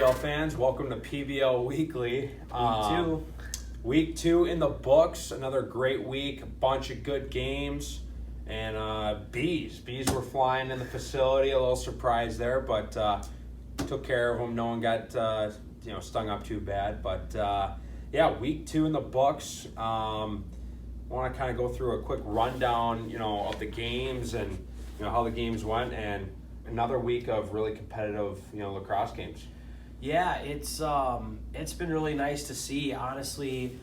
PBL fans? Welcome to PBL Weekly. Week 2. Week 2 in the books. Another great week. A bunch of good games. And bees were flying in the facility. A little surprise there, but took care of them. No one got stung up too bad. But week 2 in the books. Want to kind of go through a quick rundown, of the games and how the games went, and another week of really competitive, lacrosse games. Yeah, it's been really nice to see. Honestly,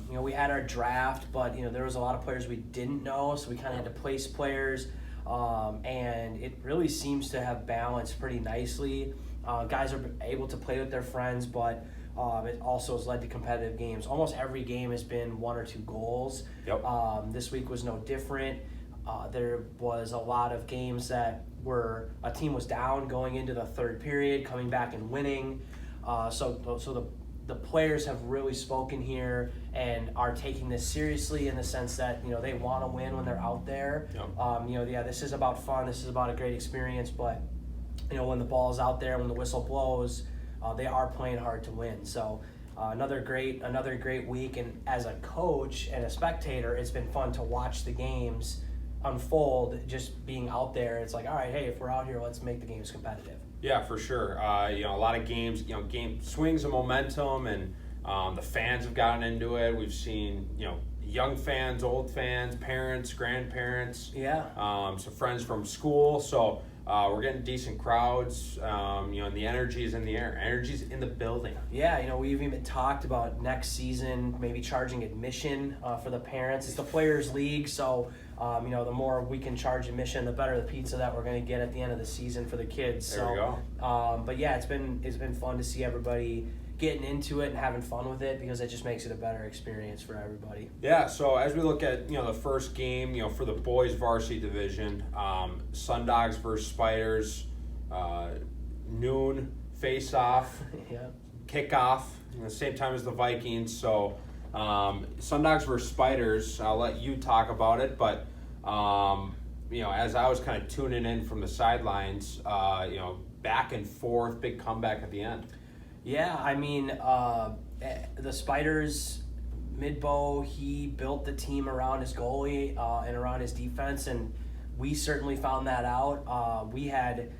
we had our draft, but there was a lot of players we didn't know, so we kind of had to place players, and it really seems to have balanced pretty nicely. Guys are able to play with their friends, but it also has led to competitive games. Almost every game has been 1 or 2 goals. Yep. This week was no different. There was a lot of games that were a team was down going into the third period, coming back and winning. So the players have really spoken here and are taking this seriously in the sense that they want to win when they're out there. Yep. This is about fun. This is about a great experience. But when the ball's out there, when the whistle blows, they are playing hard to win. So another great week. And as a coach and a spectator, it's been fun to watch the games unfold. Just being out there, it's like, all right, hey, if we're out here, let's make the games competitive. Yeah, for sure. A lot of games, game swings of momentum, and the fans have gotten into it. We've seen, young fans, old fans, parents, grandparents. Yeah. Some friends from school. So we're getting decent crowds. And the energy is in the air. Energy's in the building. Yeah, we've even talked about next season maybe charging admission for the parents. It's the Players League, so the more we can charge admission, the better the pizza that we're going to get at the end of the season for the kids. There we go. But yeah, it's been fun to see everybody getting into it and having fun with it, because it just makes it a better experience for everybody. Yeah, so as we look at, the first game, for the boys varsity division, Sundogs versus Spiders, noon face-off, Yeah. kickoff, the same time as the Vikings. So Sundogs versus Spiders, I'll let you talk about it, but, as I was kind of tuning in from the sidelines, back and forth, big comeback at the end. Yeah, the Spiders, Midbow, he built the team around his goalie and around his defense, and we certainly found that out. We had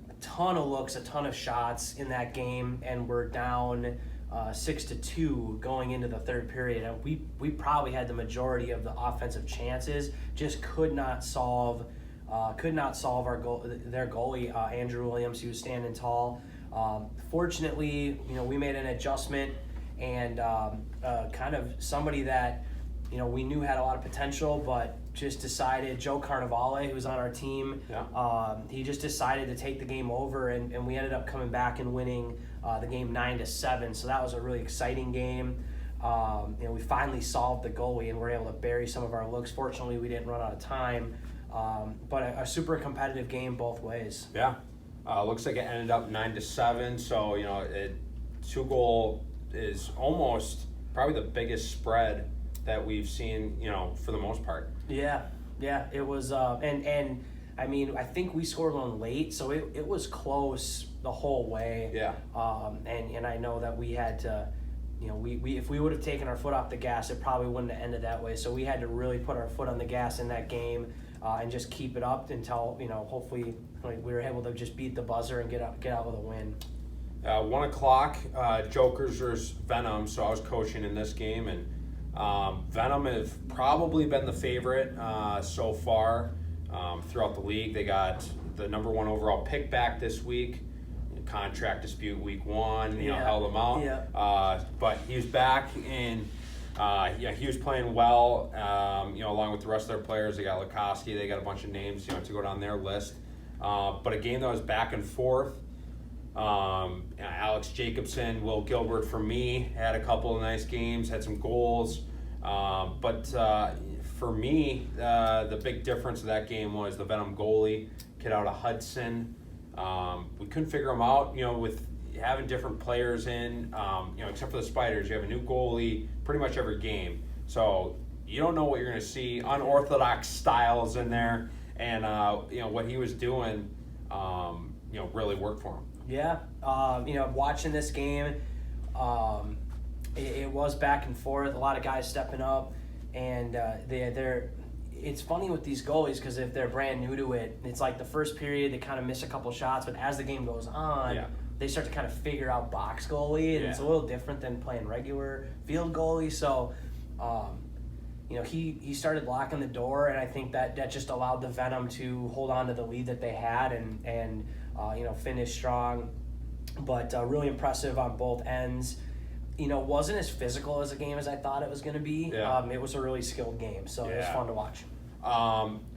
a ton of looks, a ton of shots in that game, and we're down 6-2 going into the third period, and we probably had the majority of the offensive chances, just could not solve their goalie, Andrew Williams. He was standing tall. Fortunately, we made an adjustment, and kind of somebody that we knew had a lot of potential, but just decided, Joe Carnevale, who's on our team, he just decided to take the game over, and we ended up coming back and winning the game 9-7. So that was a really exciting game. We finally solved the goalie, and we're able to bury some of our looks. Fortunately, we didn't run out of time, but a super competitive game both ways. Yeah. Looks like it ended up 9-7, so 2-goal is almost probably the biggest spread that we've seen, for the most part. Yeah, it was, and I think we scored one late, so it was close the whole way. Yeah. And I know that we had to, we if we would have taken our foot off the gas, it probably wouldn't have ended that way. So we had to really put our foot on the gas in that game, and just keep it up until, hopefully we were able to just beat the buzzer and get out with a win. 1 o'clock, Jokers versus Venom. So I was coaching in this game, and Venom have probably been the favorite so far throughout the league. They got the number 1 overall pick back this week. Contract dispute week 1, held him out. Yeah. But he was back, and he was playing well. Along with the rest of their players, they got Lukoski. They got a bunch of names, to go down their list. But a game that was back and forth. Alex Jacobson, Will Gilbert for me had a couple of nice games, had some goals. But for me, the big difference of that game was the Venom goalie, kid out of Hudson. We couldn't figure him out, with having different players in, except for the Spiders. You have a new goalie pretty much every game. So you don't know what you're going to see. Unorthodox styles in there. And, what he was doing, really work for them. Yeah, watching this game, it was back and forth. A lot of guys stepping up, and they're. It's funny with these goalies because if they're brand new to it, it's like the first period they kind of miss a couple shots, but as the game goes on, they start to kind of figure out box goalie, and it's a little different than playing regular field goalie. So, he started locking the door, and I think that just allowed the Venom to hold on to the lead that they had and finish strong. But really impressive on both ends. Wasn't as physical as a game as I thought it was going to be. Yeah. It was a really skilled game, so it was fun to watch.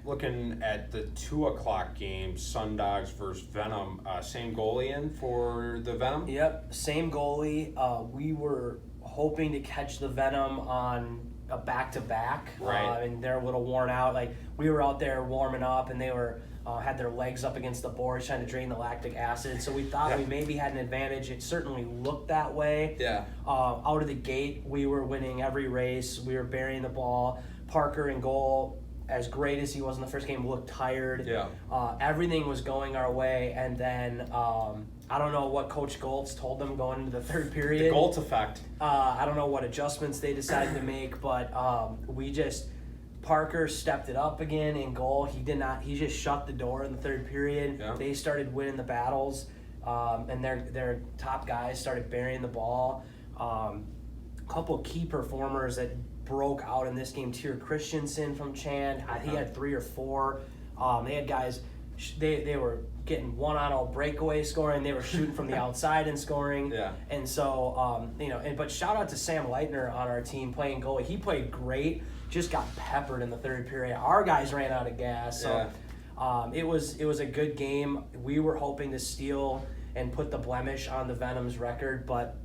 Looking at the 2:00 game, Sundogs versus Venom, same goalie in for the Venom? Yep, same goalie. We were hoping to catch the Venom on a back-to-back, right. And they're a little worn out. Like, we were out there warming up, and they were had their legs up against the boards trying to drain the lactic acid. So we thought we maybe had an advantage. It certainly looked that way. Yeah. Out of the gate, we were winning every race. We were burying the ball. Parker in goal, as great as he was in the first game, looked tired. Yeah. Everything was going our way, and then I don't know what Coach Goltz told them going into the third period. The Goltz effect. I don't know what adjustments they decided to make, but Parker stepped it up again in goal. He just shut the door in the third period. Yeah. They started winning the battles, and their top guys started burying the ball. A couple key performers that broke out in this game. Tyr Christensen from Chand, he had 3 or 4. They had guys, they were getting 1-on-0 breakaway scoring. They were shooting from the outside and scoring. Yeah. And so, but shout out to Sam Leitner on our team playing goalie. He played great, just got peppered in the third period. Our guys ran out of gas. So it was a good game. We were hoping to steal and put the blemish on the Venom's record, but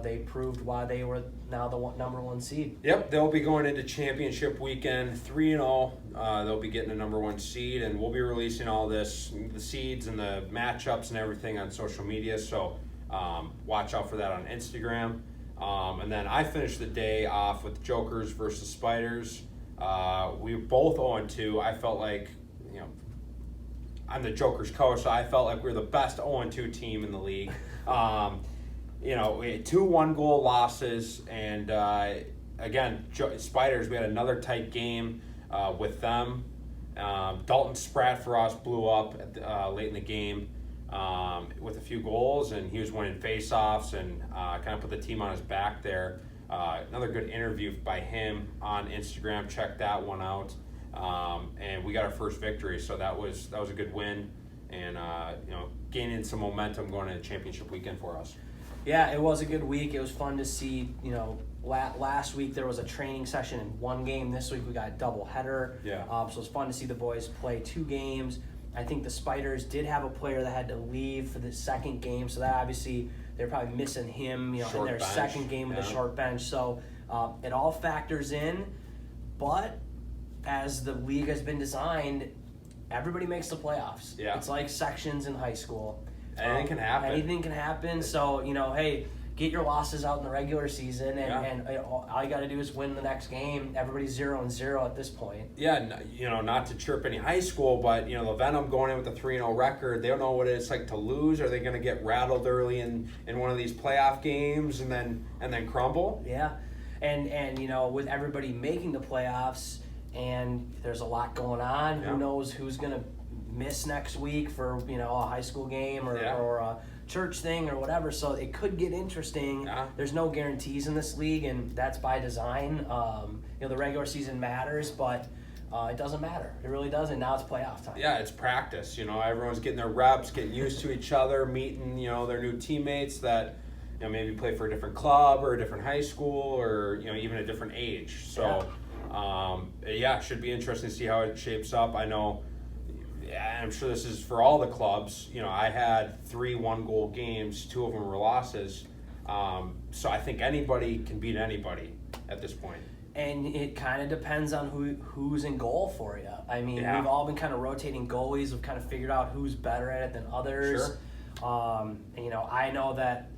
they proved why they were now the number 1 seed. Yep, they'll be going into championship weekend 3-0. They'll be getting the number 1 seed, and we'll be releasing all this, the seeds and the matchups and everything on social media. So watch out for that on Instagram. And then I finished the day off with Jokers versus Spiders. We were both 0-2. I felt like, I'm the Jokers coach, so I felt like we were the best 0-2 team in the league. We had 2 1-goal losses, and again, Spiders, we had another tight game with them. Dalton Spratt for us blew up late in the game with a few goals, and he was winning face-offs and kind of put the team on his back there. Another good interview by him on Instagram. Check that one out. And we got our first victory, so that was a good win, and gaining some momentum going into championship weekend for us. Yeah, it was a good week. It was fun to see. Last week there was a training session in 1 game. This week we got a double header. Yeah. So it was fun to see the boys play 2 games. I think the Spiders did have a player that had to leave for the second game, so that obviously they're probably missing him. In their bench. Second game with a short bench. So it all factors in, but as the league has been designed, everybody makes the playoffs. Yeah. It's like sections in high school. Anything can happen. Anything can happen. So, hey, get your losses out in the regular season, and all you got to do is win the next game. Everybody's 0-0 at this point. Yeah, not to chirp any high school, but, the Venom going in with a 3-0 record, they don't know what it's like to lose. Are they going to get rattled early in one of these playoff games and then crumble? Yeah. And with everybody making the playoffs, and there's a lot going on, who knows who's going to miss next week for a high school game or a church thing or whatever, so it could get interesting. There's no guarantees in this league, and that's by design. The regular season matters, but it doesn't matter. It really doesn't. Now it's playoff time. Yeah, it's practice. Everyone's getting their reps, getting used to each other, meeting their new teammates that maybe play for a different club or a different high school or even a different age. So it should be interesting to see how it shapes up. I know. Yeah, I'm sure this is for all the clubs. I had 3 1-goal games. 2 of them were losses. So I think anybody can beat anybody at this point. And it kind of depends on who's in goal for you. I mean, we've all been kind of rotating goalies. We've kind of figured out who's better at it than others. Sure. I know that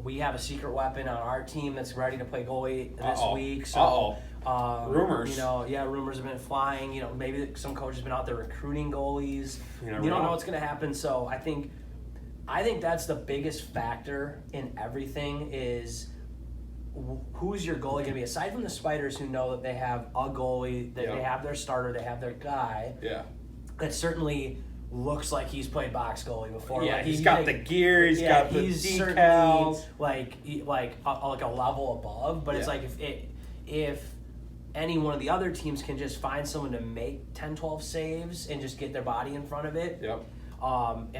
we have a secret weapon on our team that's ready to play goalie this week. So Rumors. You know, rumors have been flying. You know, maybe some coach has been out there recruiting goalies. You don't know what's going to happen. So I think that's the biggest factor in everything is who's your goalie going to be? Aside from the Spiders, who know that they have a goalie, that they have their starter, they have their guy. Yeah. That certainly looks like he's played box goalie before. Yeah, like, he's got the gear, he's got the decals. Like a level above. But it's like if any one of the other teams can just find someone to make 10, 12 saves and just get their body in front of it. Yep.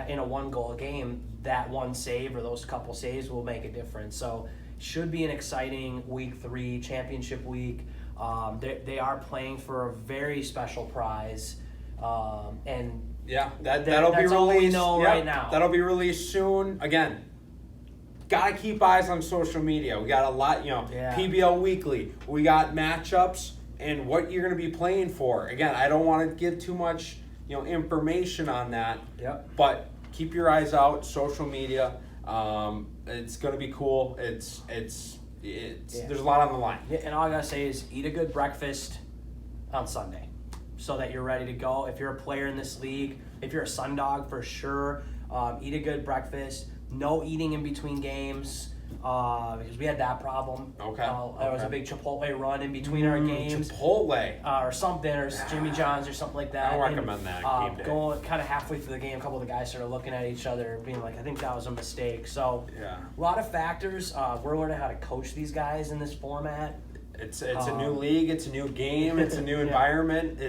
In a one-goal game, that one save or those couple saves will make a difference. So should be an exciting week 3, championship week. They are playing for a very special prize. And yeah, that'll be released. All we know right now. That'll be released soon. Again, gotta keep eyes on social media. We got a lot, PBL Weekly. We got matchups and what you're going to be playing for. Again, I don't want to give too much, information on that. Yep. But keep your eyes out. Social media. It's going to be cool. It's there's a lot on the line. Yeah, and all I gotta say is eat a good breakfast on Sunday, so that you're ready to go. If you're a player in this league, if you're a Sundog for sure, eat a good breakfast. No eating in between games, because we had that problem. Okay. There was a big Chipotle run in between our games. Chipotle. Or something, or Jimmy John's or something like that. I don't recommend that on game day. Going kind of halfway through the game, a couple of the guys started looking at each other, being like, I think that was a mistake. So a lot of factors. We're learning how to coach these guys in this format. It's a new league. It's a new game. It's a new environment. We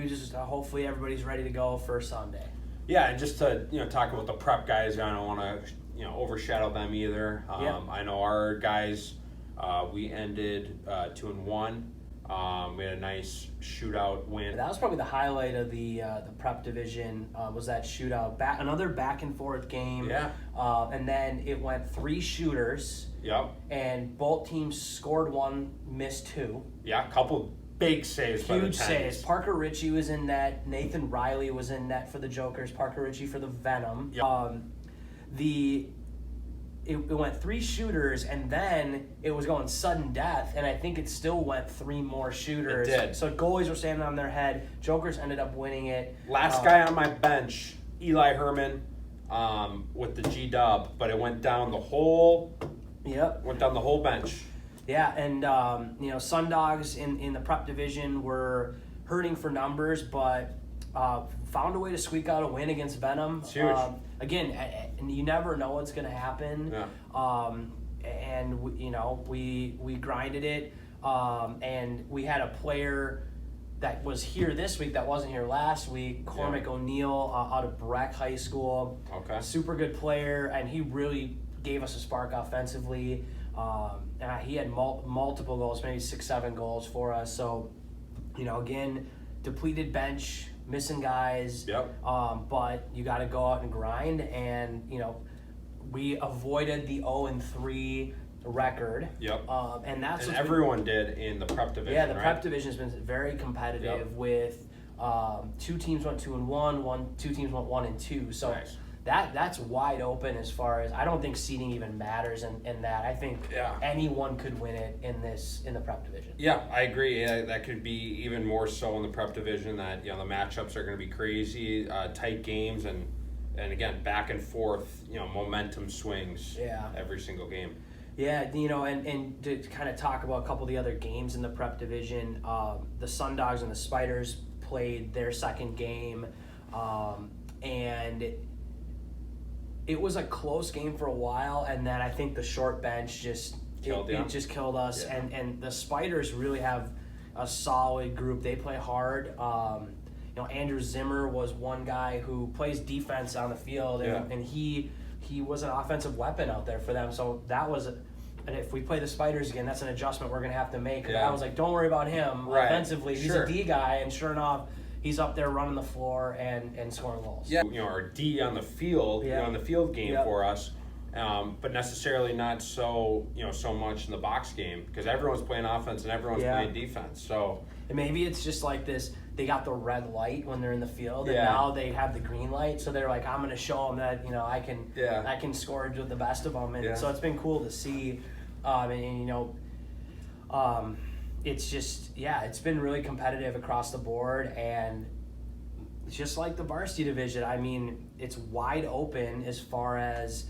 just hopefully everybody's ready to go for Sunday. Yeah, and just to talk about the prep guys, I don't want to overshadow them either. I know our guys. We ended 2-1. We had a nice shootout win. That was probably the highlight of the prep division. Was that shootout? Another back and forth game. Yeah. And then it went 3 shooters. Yep. And both teams scored 1, missed 2. Yeah, a couple big saves. Huge saves. Parker Ritchie was in net. Nathan Riley was in net for the Jokers. Parker Ritchie for the Venom. Yep. It went 3 shooters, and then it was going sudden death, and I think it still went 3 more shooters. It did. So goalies were standing on their head. Jokers ended up winning it. Last guy on my bench, Eli Herman, with the G-dub, but it went down the whole. Yep. Went down the whole bench. Yeah, and Sundogs in the prep division were hurting for numbers, but found a way to squeak out a win against Venom. It's huge. Again, you never know what's going to happen. Yeah. And we grinded it, and we had a player that was here this week that wasn't here last week, Cormac O'Neill out of Breck High School. Okay. Super good player, and he really gave us a spark offensively. And he had multiple goals, maybe 6-7 goals for us. So, again, depleted bench, missing guys. Yep. But you got to go out and grind. And, we avoided the 0-3 record. Yep. And that's what everyone did in the prep division. Yeah, the prep division has been very competitive with 2 teams went 2-1, 2 teams went 1-2. So nice. That's wide open as far as I don't think seeding even matters in that. I think anyone could win it in the prep division. Yeah, I agree. That could be even more so in the prep division. That the matchups are going to be crazy, tight games, and again back and forth. Momentum swings. Yeah. Every single game. Yeah, and to kind of talk about a couple of the other games in the prep division, the Sundogs and the Spiders played their second game, and it was a close game for a while, and then I think the short bench just killed us. Yeah. And the Spiders really have a solid group. They play hard. Andrew Zimmer was one guy who plays defense on the field, and he was an offensive weapon out there for them. So that was, and if we play the Spiders again, that's an adjustment we're going to have to make. Yeah. I was like, don't worry about him offensively. He's Sure. a D guy, and sure enough, he's up there running the floor and scoring goals. Yeah, our D on the field, on the field game for us, but necessarily not so so much in the box game because everyone's playing offense and everyone's playing defense. So and maybe it's just like this. They got the red light when they're in the field, and now they have the green light. So they're like, I'm going to show them that I can score with the best of them. And so it's been cool to see, it's just, it's been really competitive across the board, and just like the varsity division, I mean, it's wide open as far as,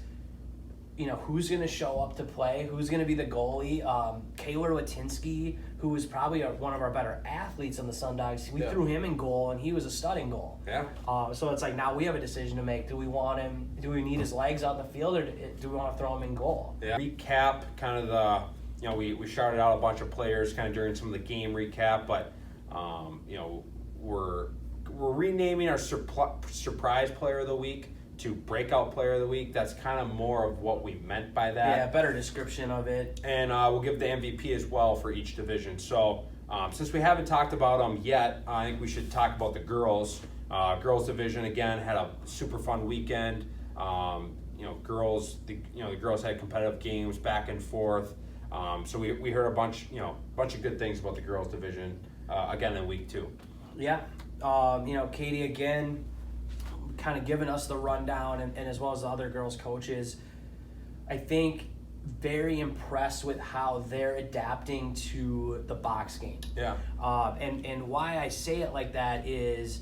who's going to show up to play, who's going to be the goalie. Kaylor Latinsky, who was probably one of our better athletes on the Sundogs, we threw him in goal, and he was a stud in goal. Yeah. So it's like, now we have a decision to make. Do we want him, do we need his legs out in the field, or do we want to throw him in goal? Yeah. Recap kind of the, we shouted out a bunch of players kind of during some of the game recap, but, we're renaming our surprise player of the week to Breakout Player of the Week. That's kind of more of what we meant by that. Yeah, better description of it. And we'll give the MVP as well for each division. So since we haven't talked about them yet, I think we should talk about the girls. Girls division, again, had a super fun weekend. The girls had competitive games back and forth. So we heard a bunch of good things about the girls division again in week 2. Yeah. Katie, again, kind of giving us the rundown, and as well as the other girls' coaches. I think very impressed with how they're adapting to the box game. Yeah. And why I say it like that is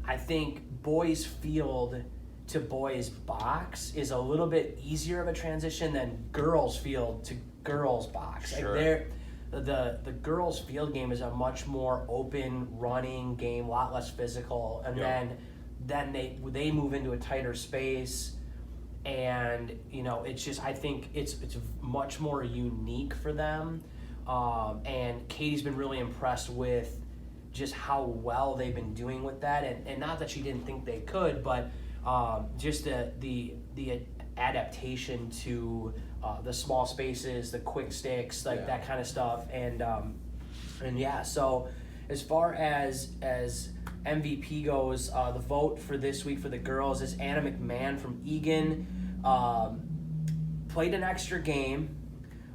I think boys field to boys box is a little bit easier of a transition than girls field to girls box. Sure. Like the girls field game is a much more open running game, a lot less physical, and then they move into a tighter space, and it's just, I think it's much more unique for them, and Katie's been really impressed with just how well they've been doing with that, and not that she didn't think they could, but just the adaptation to the small spaces, the quick sticks, that kind of stuff, and so as far as MVP goes, the vote for this week for the girls is Anna McMahon from Egan. Played an extra game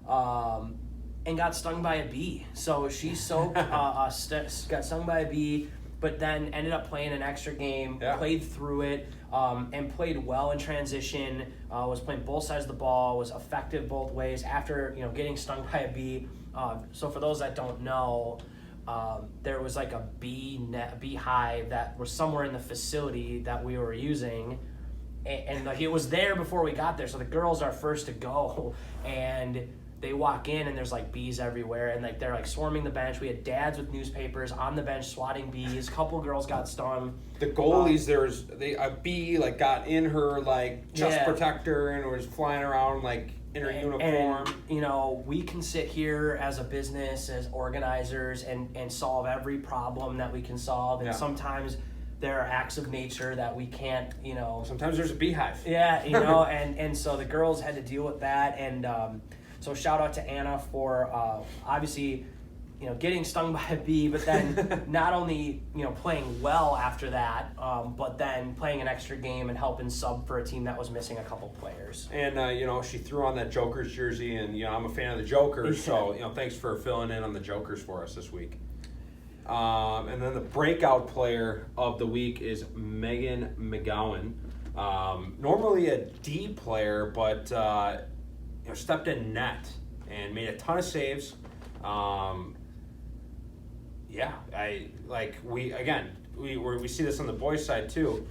and got stung by a bee. So she got stung by a bee, but then ended up playing an extra game, played through it, and played well in transition, was playing both sides of the ball, was effective both ways after getting stung by a bee. So for those that don't know, there was like a beehive that was somewhere in the facility that we were using, and like it was there before we got there. So the girls are first to go, and they walk in and there's like bees everywhere, and like they're like swarming the bench. We had dads with newspapers on the bench swatting bees. A couple girls got stung. The goalies, a bee like got in her like chest protector and was flying around like in her uniform. And we can sit here as a business, as organizers, and solve every problem that we can solve. And sometimes there are acts of nature that we can't, Sometimes there's a beehive. Yeah, and so the girls had to deal with that. And so shout out to Anna for obviously, getting stung by a bee, but then not only, playing well after that, but then playing an extra game and helping sub for a team that was missing a couple players. And, she threw on that Jokers jersey, and, I'm a fan of the Jokers, so, thanks for filling in on the Jokers for us this week. And then the breakout player of the week is Megan McGowan. Normally a D player, but, stepped in net and made a ton of saves. We see this on the boys' side too.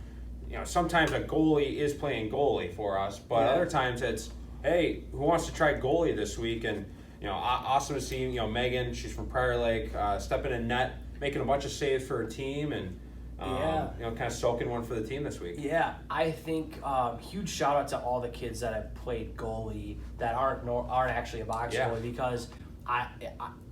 Sometimes a goalie is playing goalie for us, but other times it's, hey, who wants to try goalie this week? And awesome to see Megan. She's from Prior Lake, stepping in net, making a bunch of saves for her team, and kind of soaking one for the team this week. Yeah, I think huge shout out to all the kids that have played goalie that aren't actually a box goalie, because I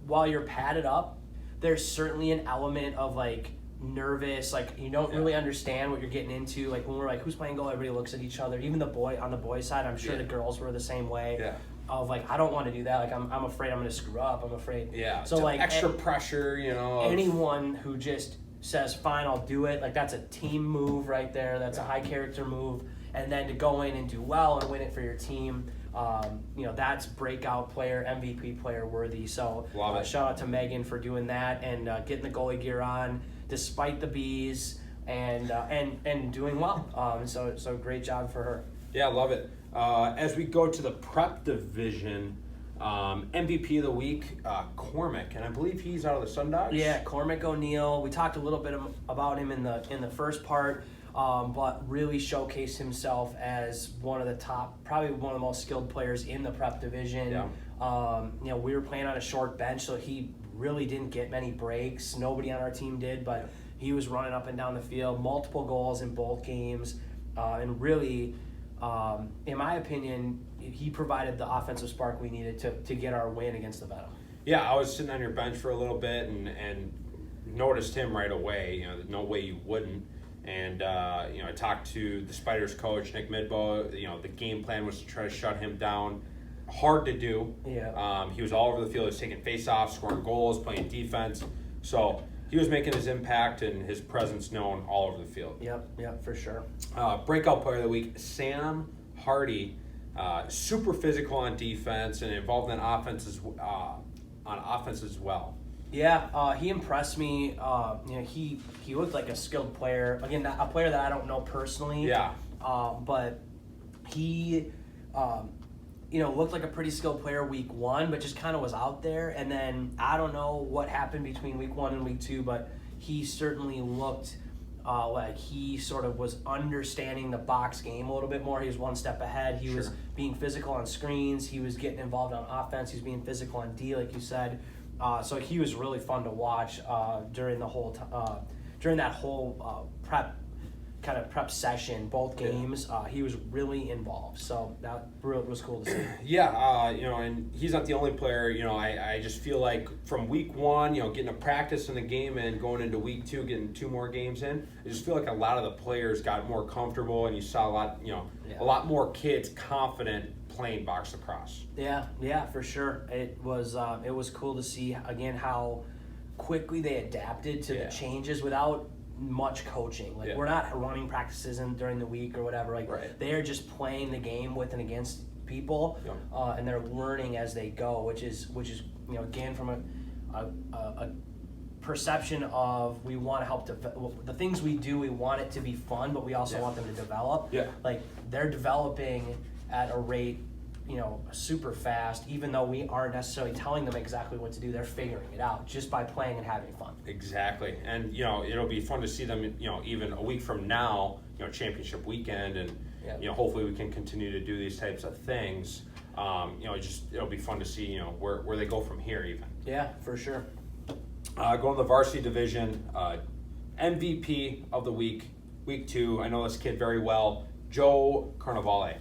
while you're padded up, there's certainly an element of like nervous, like you don't really understand what you're getting into. Like when we're like, who's playing goal? Everybody looks at each other. Even on the boys' side, I'm sure the girls were the same way. Yeah. Of like, I don't want to do that. Like I'm afraid I'm going to screw up. I'm afraid. Yeah. So like extra pressure, Anyone who just says, fine, I'll do it. Like that's a team move right there. That's a high character move. And then to go in and do well and win it for your team, that's breakout player, MVP player worthy. So shout out to Megan for doing that and getting the goalie gear on despite the bees and doing well. So great job for her. Yeah, love it. As we go to the prep division, MVP of the week, Cormac, and I believe he's out of the Sundogs. Yeah, Cormac O'Neill. We talked a little bit about him in the first part, but really showcased himself as one of the top, probably one of the most skilled players in the prep division. Yeah. We were playing on a short bench, so he really didn't get many breaks. Nobody on our team did, but he was running up and down the field, multiple goals in both games, and really, in my opinion, he provided the offensive spark we needed to get our win against the Venom. Yeah, I was sitting on your bench for a little bit and noticed him right away. There's no way you wouldn't. And I talked to the Spiders coach, Nick Midbow. The game plan was to try to shut him down. Hard to do. Yeah. He was all over the field. He was taking face-offs, scoring goals, playing defense. So he was making his impact and his presence known all over the field. Yep, for sure. Breakout player of the week, Sam Hardy. Super physical on defense and involved in offense as well. Yeah, he impressed me. He looked like a skilled player. Again, a player that I don't know personally. Yeah. But he, looked like a pretty skilled player week one, but just kind of was out there. And then I don't know what happened between week one and week two, but he certainly looked like he sort of was understanding the box game a little bit more. He was one step ahead. He was being physical on screens. He was getting involved on offense. He was being physical on D, like you said. So he was really fun to watch during that whole prep session, both games. He was really involved, so that was cool to see. Yeah, and he's not the only player. I just feel like from week one, getting a practice in the game and going into week two, getting 2 more games in, I just feel like a lot of the players got more comfortable, and you saw a lot more kids confident playing box lacrosse. Yeah, for sure. It was cool to see again how quickly they adapted to the changes without much coaching. We're not running practices during the week or whatever. They are just playing the game with and against people, and they're learning as they go, which is again from a perception of we want to help the things we do. We want it to be fun, but we also want them to develop. Yeah. They're developing at a rate super fast, even though we aren't necessarily telling them exactly what to do. They're figuring it out just by playing and having fun. Exactly. And it'll be fun to see them even a week from now, championship weekend, and hopefully we can continue to do these types of things. It'll be fun to see where they go from here even. Yeah, for sure. Going to the varsity division, MVP of the week 2. I know this kid very well, Joe Carnevale.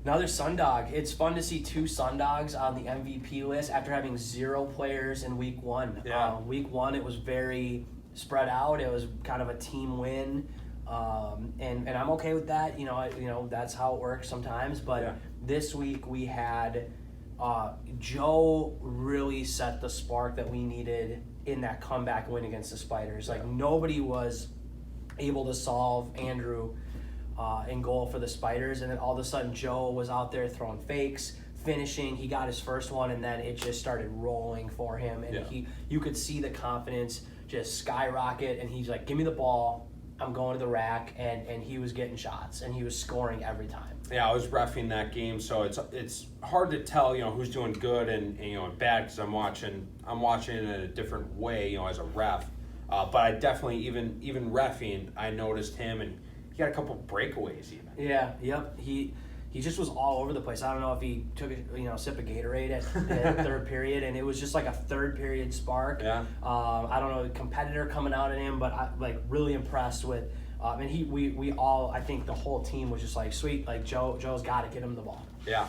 Another Sundog. It's fun to see 2 Sundogs on the MVP list after having 0 players in week 1. Yeah. Week 1, it was very spread out. It was kind of a team win, and I'm okay with that. That's how it works sometimes. But this week we had Joe really set the spark that we needed in that comeback win against the Spiders. Nobody was able to solve Andrew in goal for the Spiders, and then all of a sudden Joe was out there throwing fakes, finishing. He got his first one, and then it just started rolling for him, and you could see the confidence just skyrocket, and he's like, give me the ball, I'm going to the rack, and he was getting shots, and he was scoring every time. Yeah, I was reffing that game, so it's hard to tell who's doing good and bad, because I'm watching it in a different way as a ref, but I definitely even reffing, I noticed him, and he got a couple breakaways even. Yeah, yep. He just was all over the place. I don't know if he took a sip of Gatorade at third period, and it was just like a third period spark. Yeah. I don't know the competitor coming out at him, but I really impressed with. And we all, I think the whole team was just like, sweet, Joe's got to get him the ball. Yeah.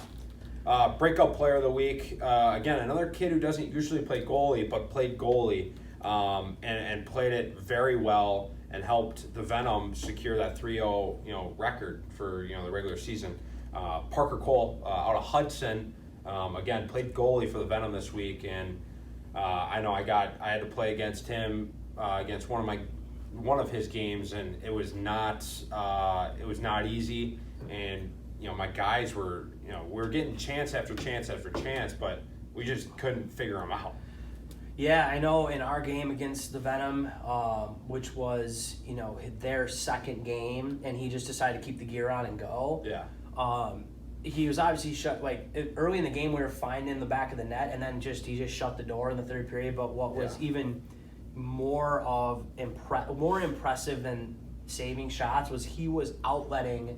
Breakout player of the week. Again, another kid who doesn't usually play goalie, but played goalie and played it very well, and helped the Venom secure that 3-0 record for the regular season. Parker Cole out of Hudson, again played goalie for the Venom this week, and I know I had to play against him against one of his games, and it was not easy, and my guys were we were getting chance after chance after chance, but we just couldn't figure them out. Yeah, I know in our game against the Venom, which was, their second game, and he just decided to keep the gear on and go. Yeah. he was obviously shut, early in the game we were fine in the back of the net, and then he just shut the door in the third period. But what was even more impressive than saving shots was he was outletting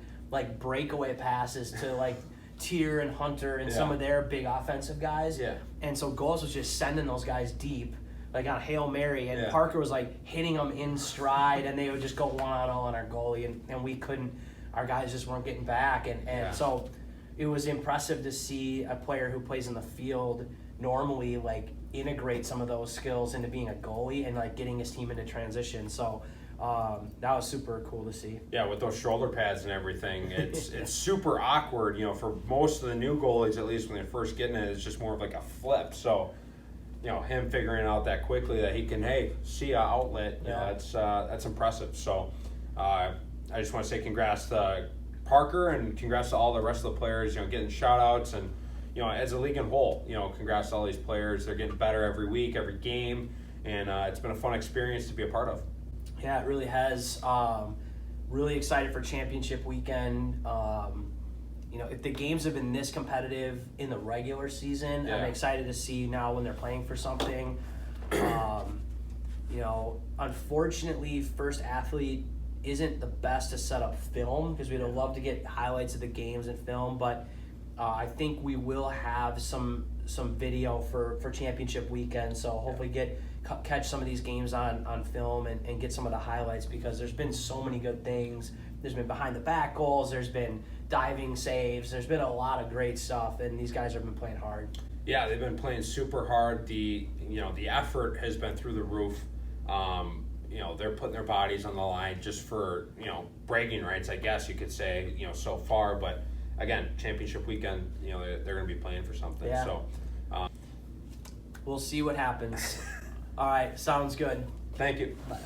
breakaway passes to Tier and Hunter and some of their big offensive guys. Yeah. And so Goals was just sending those guys deep, on Hail Mary, and Parker was hitting them in stride, and they would just go 1-on-0 on our goalie, and we couldn't. Our guys just weren't getting back, and so it was impressive to see a player who plays in the field normally integrate some of those skills into being a goalie and getting his team into transition. So that was super cool to see. Yeah, with those shoulder pads and everything, it's super awkward. For most of the new goalies, at least when they're first getting it, it's just more of a flip. So, him figuring out that quickly that he can, see an outlet, that's impressive. So, I just want to say congrats to Parker and congrats to all the rest of the players, getting shout outs, and as a league in whole, congrats to all these players. They're getting better every week, every game, and it's been a fun experience to be a part of. Yeah, it really has. Really excited for championship weekend. If the games have been this competitive in the regular season, I'm excited to see now when they're playing for something. Unfortunately, First Athlete isn't the best to set up film because we'd love to get highlights of the games and film, but I think we will have some video for championship weekend, so hopefully catch some of these games on film and get some of the highlights, because there's been so many good things. There's been behind the back goals, there's been diving saves, there's been a lot of great stuff, and these guys have been playing hard. Yeah, they've been playing super hard. The effort has been through the roof. They're putting their bodies on the line just for, bragging rights, I guess you could say, so far. But again, championship weekend, they're going to be playing for something. Yeah. So we'll see what happens. All right, sounds good. Thank you. Bye.